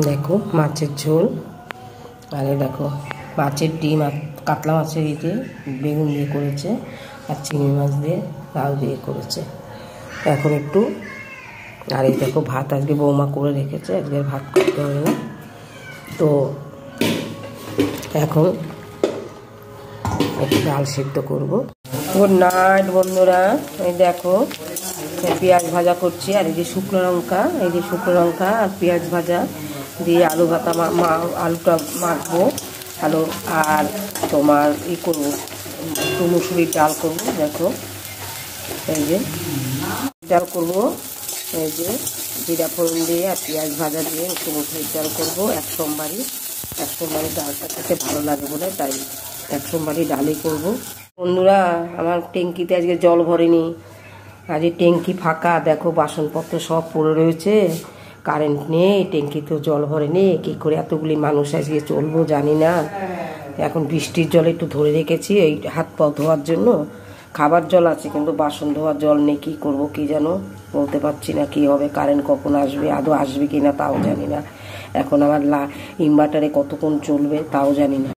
দেখো মাছের ঝোল, আর দেখো মাছের ডিম আর কাতলা মাছের এই যে বেগুন দিয়ে করেছে, আর চিংড়ি মাছ দিয়ে লাউ দিয়ে করেছে। এখন একটু আর এই দেখো ভাত আজকে বৌমা করে রেখেছে, আজকে ভাত করতে হবে না। তো এখন একটু ডাল সিদ্ধ করবো। গুড নাইট বন্ধুরা, এই দেখো পেঁয়াজ ভাজা করছি, আর এই যে শুকনো লঙ্কা, এই যে শুকনো লঙ্কা আর পেঁয়াজ ভাজা দিয়ে আলু ভাতা আলুটা মাখবো আলু, আর তোমার করবো একটু মুসুরির ডাল করবো। দেখো এই যে ডাল করবো, এই যে জিরা ফোড়ন দিয়ে আর পেঁয়াজ ভাজা দিয়ে একটু মুসুরির ডাল করবো। এক সোমবারই ডালটা খেতে ভালো লাগে বলে তাই এক সোমবারই ডালই করবো। বন্ধুরা আমার ট্যাঙ্কিতে আজকে জল ভরেনি, আজকে ট্যাঙ্কি ফাঁকা। দেখো বাসনপত্র সব পড়ে রয়েছে, কারেন্ট নেই, ট্যাঙ্কিতেও জল ভরেনি। কী করে এতগুলি মানুষ আজকে চলবো জানি না। এখন বৃষ্টির জল একটু ধরে রেখেছি এই হাত পা ধোয়ার জন্য। খাবার জল আছে কিন্তু বাসন ধোয়ার জল নেই, কী করবো কী যেন বলতে পারছি না কী হবে। কারেন্ট কখন আসবে, আদৌ আসবে কি না তাও জানি না। এখন আমার ইনভার্টারে কতক্ষণ চলবে তাও জানি না।